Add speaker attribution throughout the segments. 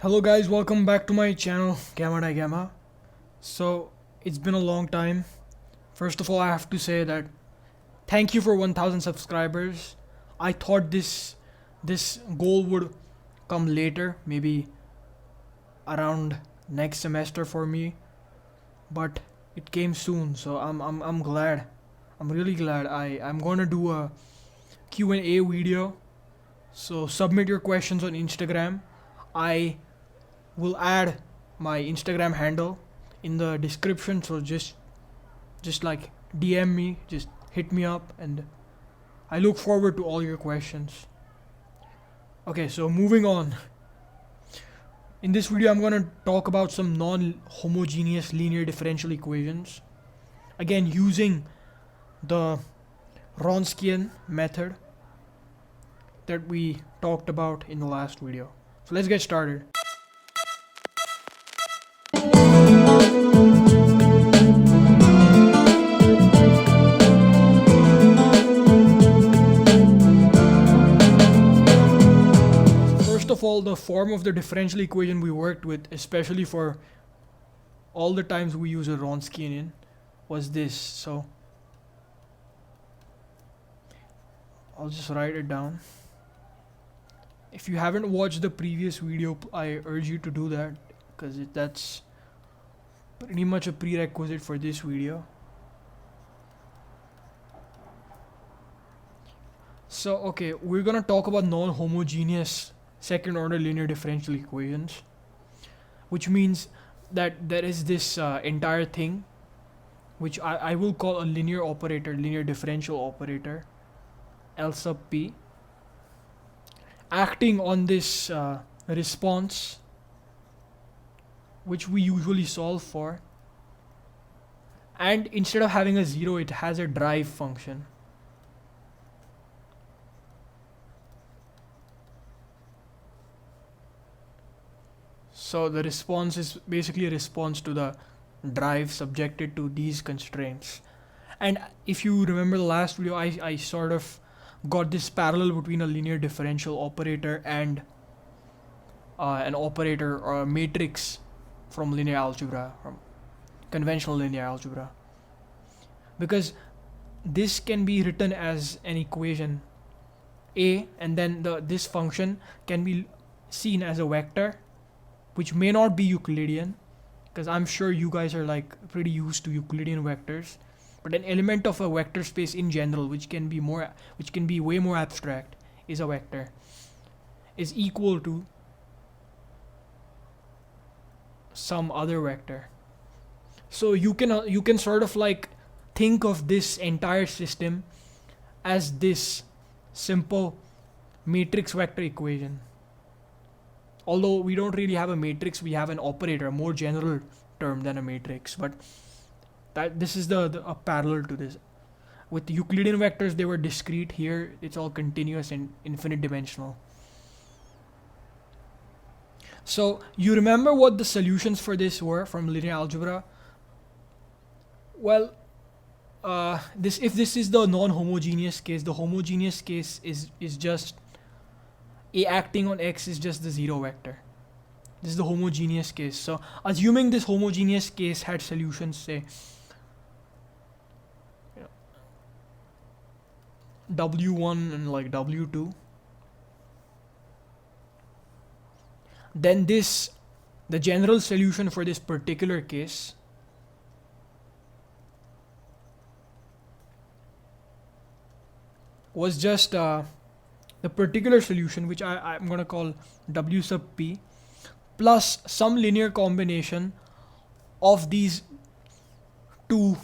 Speaker 1: Hello guys, welcome back to my channel Gamma Di Gamma. So it's been a long time. First of all, I have to say that thank you for 1000 subscribers. I thought this goal would come later, maybe around next semester for me, but it came soon. So I'm glad. I'm really glad. I'm going to do a Q&A video. So submit your questions on Instagram. I will add my Instagram handle in the description, so just like DM me, just hit me up, and I look forward to all your questions. Okay, so moving on. In this video I'm going to talk about some non-homogeneous linear differential equations, again using the Wronskian method that we talked about in the last video. So let's get started. First of all, the form of the differential equation we worked with, especially for all the times we use a Wronskian in, was this. So I'll just write it down. If you haven't watched the previous video, I urge you to do that, because that's pretty much a prerequisite for this video. So okay, we're gonna talk about non-homogeneous second order linear differential equations, which means that there is this entire thing which I will call a linear operator, linear differential operator, L sub p, acting on this response which we usually solve for, and instead of having a zero, it has a derive function. So the response is basically a response to the derive subjected to these constraints. And if you remember the last video, I sort of got this parallel between a linear differential operator and an operator or a matrix from linear algebra, from conventional linear algebra, because this can be written as an equation A, and then this function can be seen as a vector, which may not be Euclidean, because I'm sure you guys are like pretty used to Euclidean vectors, but an element of a vector space in general, which can be way more abstract, is a vector, is equal to some other vector. So you can sort of like think of this entire system as this simple matrix vector equation. Although we don't really have a matrix, we have an operator, a more general term than a matrix, but this is a parallel to this. With Euclidean vectors, they were discrete. Here it's all continuous and infinite dimensional. So you remember what the solutions for this were from linear algebra? Well, if this is the non-homogeneous case, the homogeneous case is just A acting on X is just the zero vector. This is the homogeneous case. So assuming this homogeneous case had solutions, say W1 and like W2, then the general solution for this particular case was just the particular solution, which I'm going to call W sub p, plus some linear combination of these two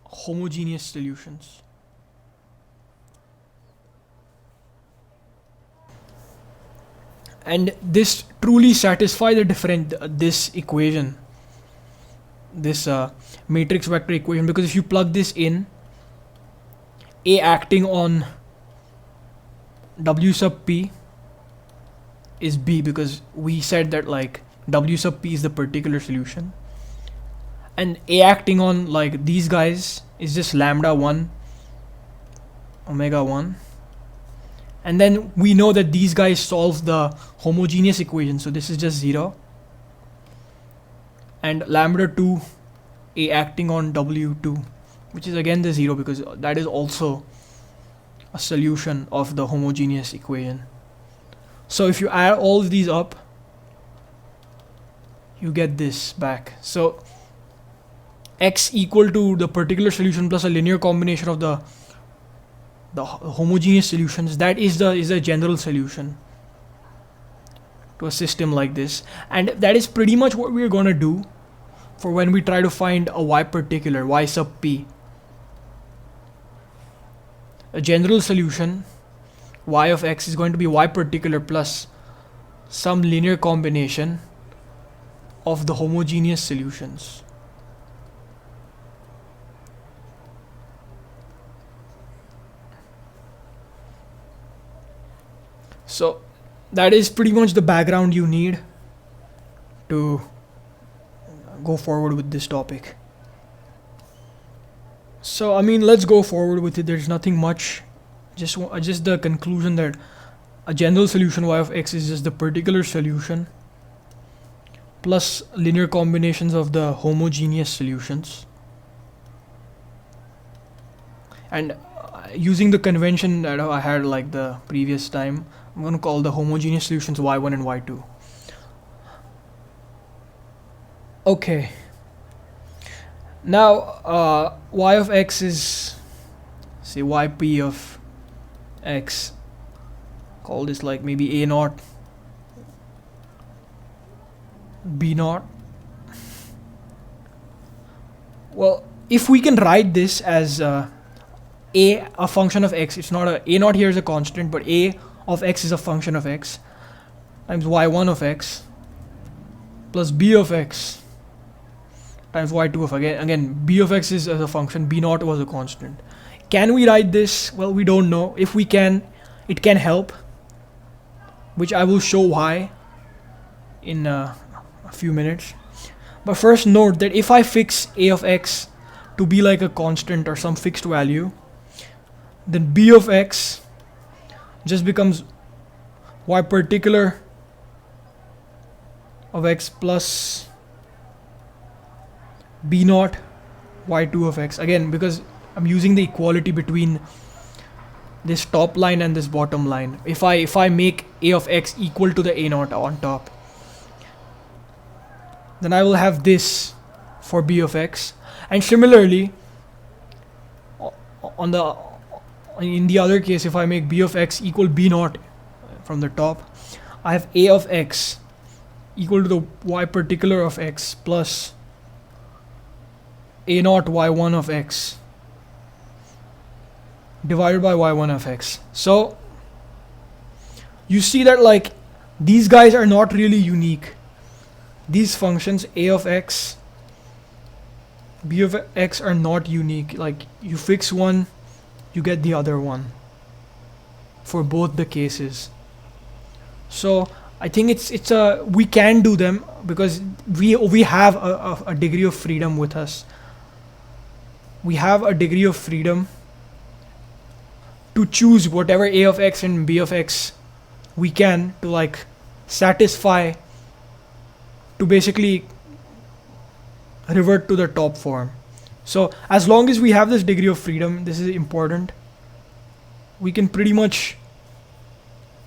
Speaker 1: homogeneous solutions. And this truly satisfies this equation, this matrix vector equation, because if you plug this in, A acting on W sub p is B, because we said that like W sub p is the particular solution, and A acting on like these guys is just lambda 1 omega 1, And then we know that these guys solve the homogeneous equation, so this is just 0. And lambda 2 A acting on W2, which is again the 0 because that is also a solution of the homogeneous equation. So if you add all of these up, you get this back. So x equal to the particular solution plus a linear combination of the homogeneous solutions, that is the general solution to a system like this. And that is pretty much what we're going to do for when we try to find a y particular, y sub p. A general solution, y of x, is going to be y particular plus some linear combination of the homogeneous solutions. So that is pretty much the background you need to go forward with this topic. So I mean, let's go forward with it. There's nothing much, just the conclusion that a general solution y of x is just the particular solution plus linear combinations of the homogeneous solutions. And using the convention that I had like the previous time, I'm going to call the homogeneous solutions y1 and y2. Okay. Now y of x is, say, yp of x. Call this like maybe a naught, b naught. Well, if we can write this as a function of x, it's not a naught here is a constant, but a of x is a function of x times y1 of x plus b of x times y2 of again b of x is as a function, b naught was a constant. Can we write this? Well, we don't know. If we can, it can help, which I will show why in a few minutes. But first note that if I fix a of x to be like a constant or some fixed value, then b of x just becomes y particular of x plus b naught y2 of x. Again, because I'm using the equality between this top line and this bottom line. If I make a of x equal to the a naught on top, then I will have this for b of x. And similarly, in the other case, if I make b of x equal b naught from the top, I have a of x equal to the y particular of x plus a naught y1 of x divided by y1 of x. So you see that like these guys are not really unique. These functions a of x, b of x are not unique. Like you fix one, you get the other one for both the cases. So I think it's we can do them because we have a degree of freedom with us. We have a degree of freedom to choose whatever a of x and b of x we can to like satisfy, to basically revert to the top form. So as long as we have this degree of freedom, this is important, we can pretty much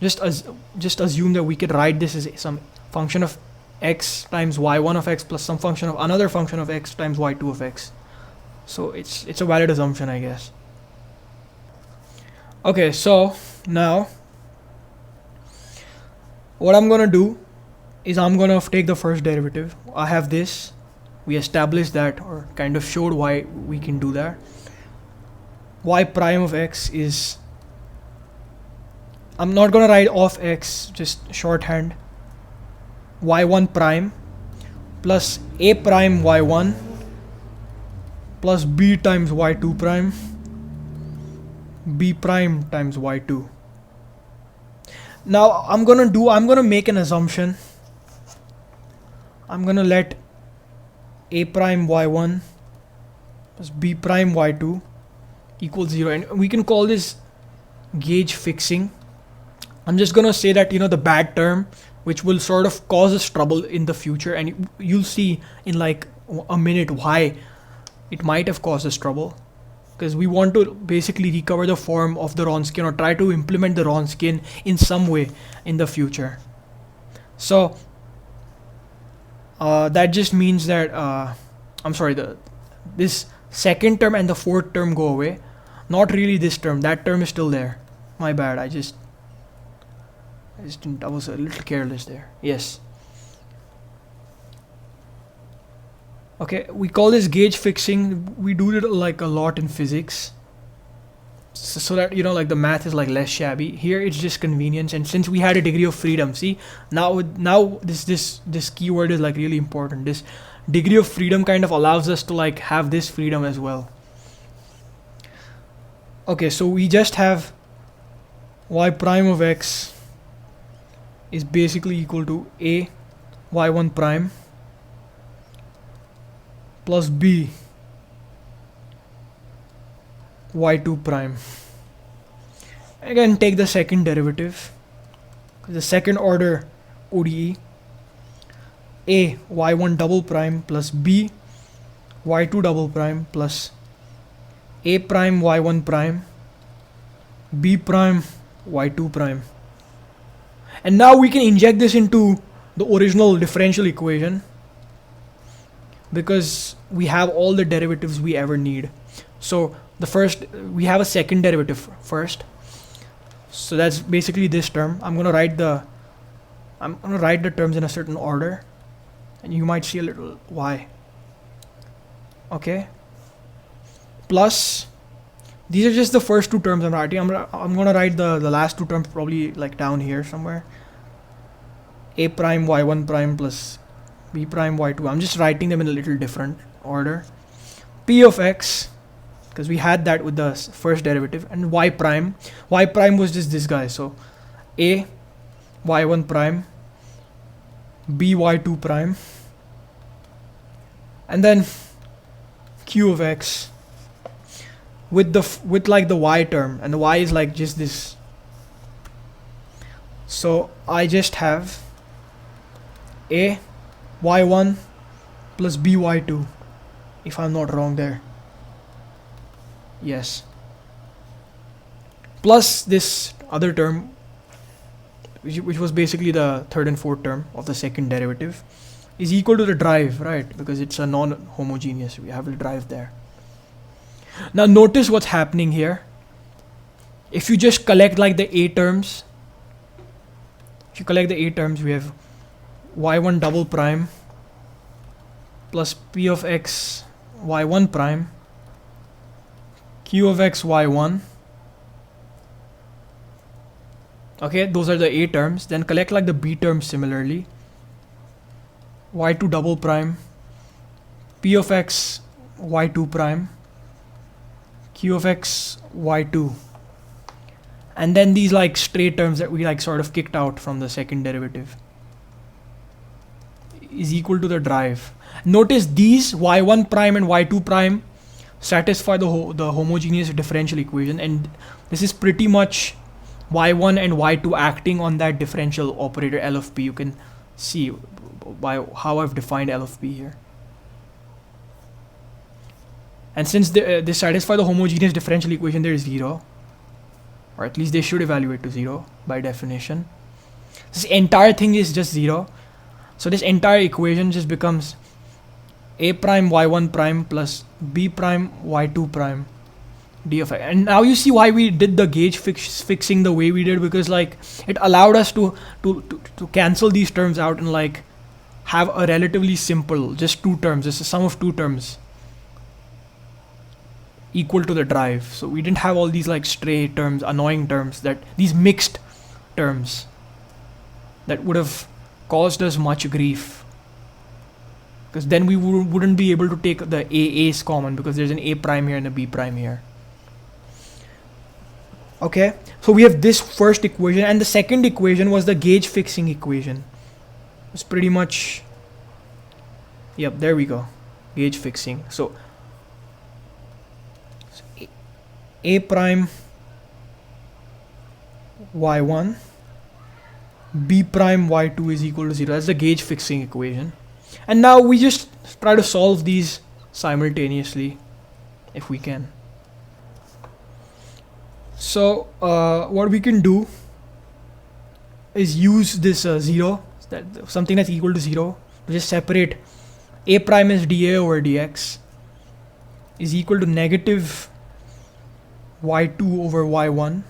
Speaker 1: just assume that we could write this as some function of x times y1 of x plus some function of another function of x times y2 of x. So it's a valid assumption, I guess. Okay, so now what I'm gonna do is I'm gonna take the first derivative. I have this. We established that, or kind of showed why we can do that. Y prime of x is, I'm not gonna write of x, just shorthand, y1 prime plus a prime y1 plus b times y2 prime, b prime times y2. Now I'm gonna make an assumption. I'm gonna let a prime y1 plus b prime y2 equals 0, and we can call this gauge fixing. I'm just gonna say that, you know, the bad term, which will sort of cause us trouble in the future, and you'll see in like a minute why it might have caused us trouble. Because we want to basically recover the form of the Wronskian, or try to implement the Wronskian in some way in the future. So that just means that I'm sorry, this second term and the fourth term go away. Not really this term. That term is still there. My bad. I was a little careless there. Yes. Okay, we call this gauge fixing. We do it like a lot in physics, so that, you know, like the math is like less shabby. Here it's just convenience, and since we had a degree of freedom, see, now this keyword is like really important. This degree of freedom kind of allows us to like have this freedom as well. Okay, so we just have y prime of x is basically equal to a y1 prime plus b y2 prime. Again, take the second derivative, the second order ODE. A y1 double prime plus b y2 double prime plus a prime y1 prime b prime y2 prime. And now we can inject this into the original differential equation, because we have all the derivatives we ever need. So the first, we have a second derivative first, so that's basically this term. I'm gonna write the terms in a certain order, and you might see a little y. Okay, plus these are just the first two terms I'm writing. I'm gonna write the last two terms probably like down here somewhere. A prime y1 prime plus b prime y2. I'm just writing them in a little different order. P of x, because we had that with the first derivative, and y prime. Y prime was just this guy, so a y1 prime b y2 prime, and then q of x with like the y term, and the y is like just this. So I just have a y1 plus b y2, if I'm not wrong there. Yes. Plus this other term, which was basically the third and fourth term of the second derivative, is equal to the derive, right? Because it's a non-homogeneous, we have the derive there. Now notice what's happening here. If you just collect like the a terms, we have y1 double prime plus p of x y1 prime q of x y1. Okay, those are the a terms. Then collect like the b terms similarly. y2 double prime p of x y2 prime q of x y2. And then these like straight terms that we like sort of kicked out from the second derivative is equal to the derive. Notice these y1 prime and y2 prime satisfy the homogeneous differential equation, and this is pretty much y1 and y2 acting on that differential operator L of p. You can see by how I've defined L of p here. And since they satisfy the homogeneous differential equation, there is 0, or at least they should evaluate to 0 by definition. This entire thing is just 0. So this entire equation just becomes a prime y1 prime plus b prime y2 prime d of x. And now you see why we did the gauge fixing the way we did, because like it allowed us to cancel these terms out and like have a relatively simple, just two terms, just a sum of two terms equal to the derive. So we didn't have all these like stray terms, annoying terms, that these mixed terms that would have caused us much grief, because then we wouldn't be able to take the a's common, because there's an a prime here and a b prime here. Okay, so we have this first equation, and the second equation was the gauge fixing equation. It's pretty much, yep, there we go, gauge fixing. So a prime y1 b prime y2 is equal to 0. That's the gauge fixing equation. And now we just try to solve these simultaneously if we can. So what we can do is use this 0, something that's equal to 0, to just separate a prime as dA over dx is equal to negative y2 over y1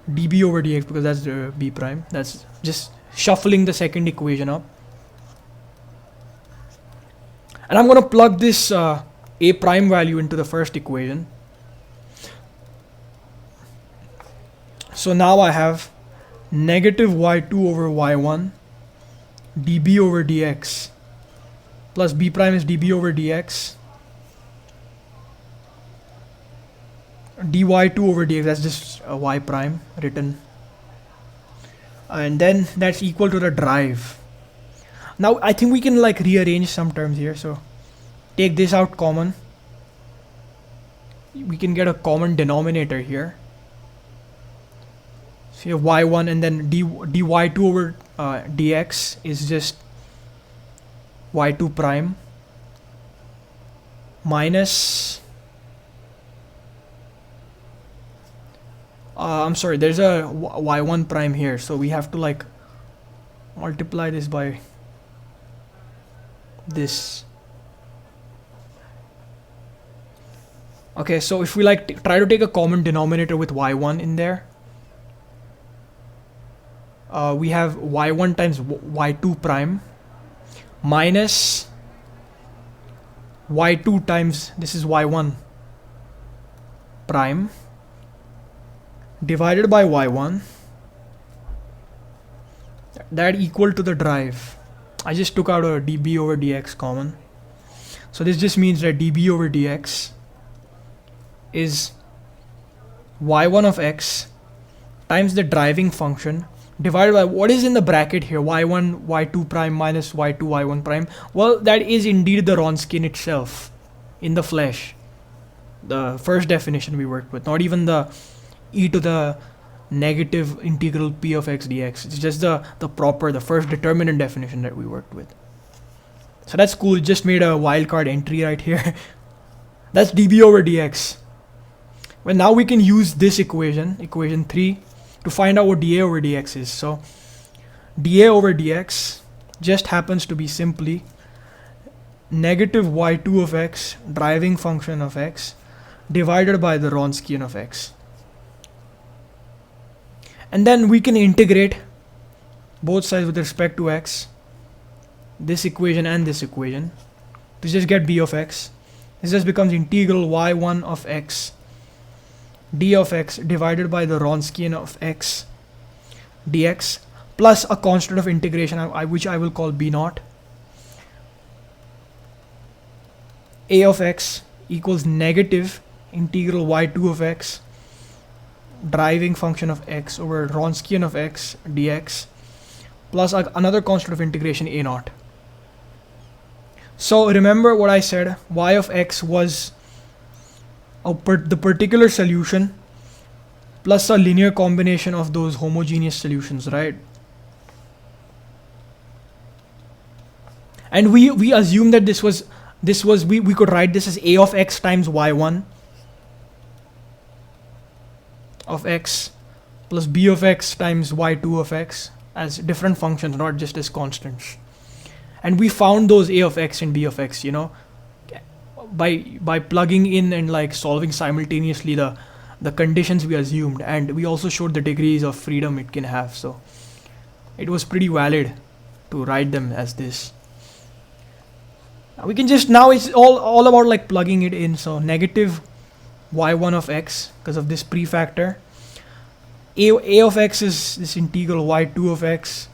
Speaker 1: dB over dx, because that's the b prime. That's just shuffling the second equation up. And I'm going to plug this a prime value into the first equation. So now I have negative y2 over y1 dB over dx plus b prime is dB over dx dy2 over dx, that's just a y prime written, and then that's equal to the derive. Now I think we can like rearrange some terms here, so take this out common, we can get a common denominator here. So you have y1 and then dy2 over dx is just y2 prime minus I'm sorry, there's a y1 prime here, so we have to like multiply this by this. Okay, so if we like try to take a common denominator with y1 in there, we have y1 times y2 prime minus y2 times, this is y1 prime, divided by y1, that equal to the derive. I just took out a dB over dx common, so this just means that dB over dx is y1 of x times the driving function divided by what is in the bracket here, y1 y2 prime minus y2 y1 prime. Well, that is indeed the Wronskian itself in the flesh, the first definition we worked with, not even the e to the negative integral p of x dx. It's just the first determinant definition that we worked with. So that's cool. It just made a wildcard entry right here. That's dB over dx. Well, now we can use this equation 3, to find out what dA over dx is. So dA over dx just happens to be simply negative y2 of x, driving function of x, divided by the Wronskian of x. And then we can integrate both sides with respect to x, this equation and this equation, to just get b of x. This just becomes integral y1 of x d of x divided by the Wronskian of x dx plus a constant of integration which I will call b naught. A of x equals negative integral y2 of x driving function of x over Wronskian of x dx plus another constant of integration a naught. So remember what I said, y of x was the particular solution plus a linear combination of those homogeneous solutions, right? And we assume that we could write this as a of x times y1 of x plus b of x times y2 of x as different functions, not just as constants. And we found those a of x and b of x, you know, by plugging in and like solving simultaneously the conditions we assumed, and we also showed the degrees of freedom it can have. So it was pretty valid to write them as this. We can just, now it's all about like plugging it in. So negative y1 of x because of this prefactor. A of x is this integral y2 of x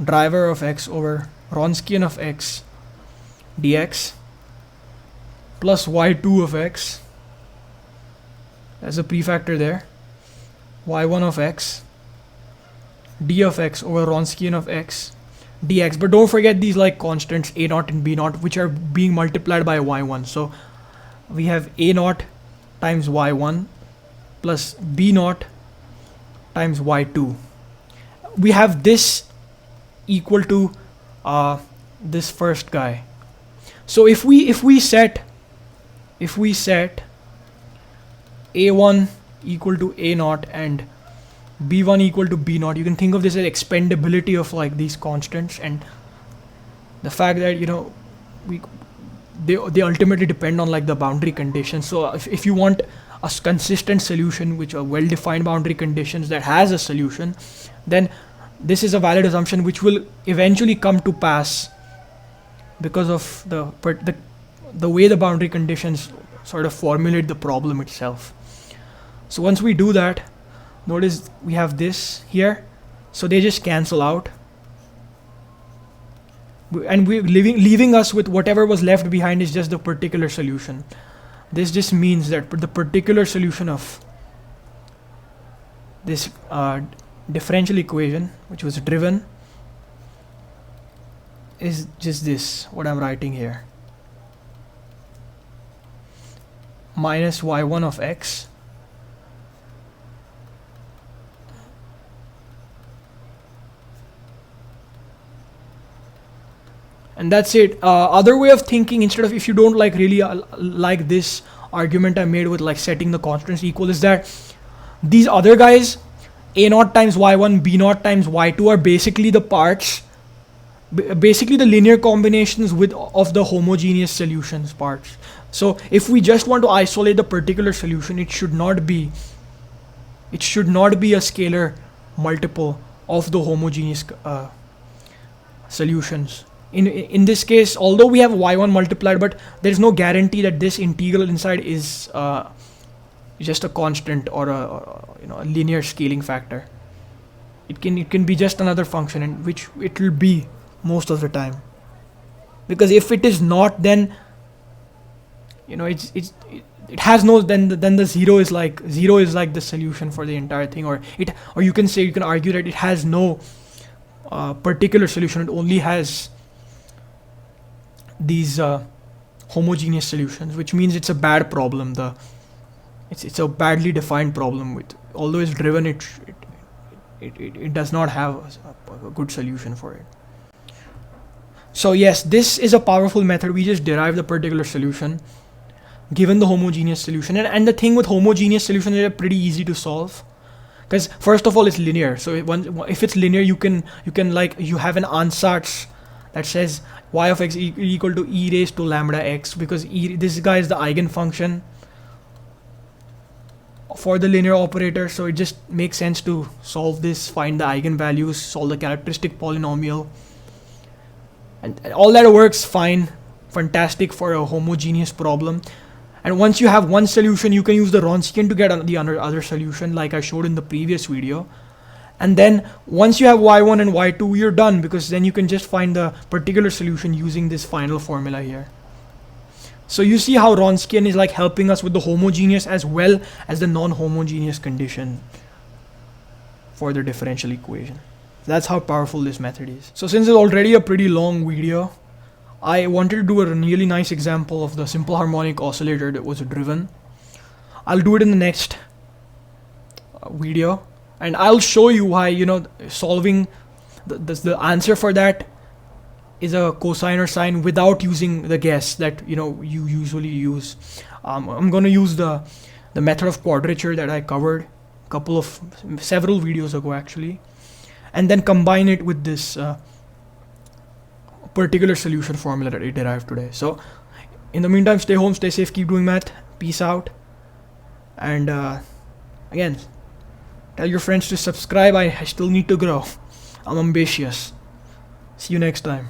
Speaker 1: driver of x over Wronskian of x dx plus y2 of x, there's a prefactor there, y1 of x d of x over Wronskian of x dx. But don't forget these like constants a naught and b naught, which are being multiplied by y1. So we have a naught times y1 plus b naught times y2. we have this equal to this first guy. So if we set a1 equal to a naught and b1 equal to b naught, you can think of this as expandability of like these constants, and the fact that they ultimately depend on like the boundary conditions. So if you want a consistent solution which are well defined boundary conditions that has a solution, then this is a valid assumption which will eventually come to pass because of the way the boundary conditions sort of formulate the problem itself. So once we do that, notice we have this here, so they just cancel out, and we're leaving us with whatever was left behind is just the particular solution. This just means that the particular solution of this differential equation, which was driven, is just this, what I'm writing here, minus y1 of x and that's it. Other way of thinking, instead of, if you don't like really like this argument I made with like setting the constants equal, is that these other guys, a naught times y1, b naught times y2, are basically the parts, basically the linear combinations of the homogeneous solutions parts. So if we just want to isolate the particular solution, it should not be a scalar multiple of the homogeneous solutions. In this case, although we have y1 multiplied, but there is no guarantee that this integral inside is just a constant or a linear scaling factor. It can be just another function, in which it will be most of the time. Because if it is not, then it has no, then the zero is like the solution for the entire thing, or you can argue that it has no particular solution. It only has these homogeneous solutions, which means it's a bad problem. It's a badly defined problem. Although it's driven, it does not have a good solution for it. So yes, this is a powerful method. We just derive the particular solution given the homogeneous solution, and the thing with homogeneous solutions, they're pretty easy to solve, because first of all, it's linear. So if it's linear, you have an ansatz that says y of x equal to e raised to lambda x, because this guy is the eigenfunction for the linear operator. So it just makes sense to solve this, find the eigenvalues, solve the characteristic polynomial, and all that works fine, fantastic for a homogeneous problem. And once you have one solution, you can use the Wronskian to get the other solution, like I showed in the previous video. And then once you have y1 and y2, you're done, because then you can just find the particular solution using this final formula here. So you see how Wronskian is like helping us with the homogeneous as well as the non-homogeneous condition for the differential equation. That's how powerful this method is. So since it's already a pretty long video, I wanted to do a really nice example of the simple harmonic oscillator that was driven. I'll do it in the next video, and I'll show you why solving the answer for that is a cosine or sine without using the guess that you usually use. I'm going to use the method of quadrature that I covered several videos ago actually, and then combine it with this particular solution formula that I derived today. So in the meantime, stay home, stay safe, keep doing math, peace out, and again, tell your friends to subscribe. I still need to grow. I'm ambitious. See you next time.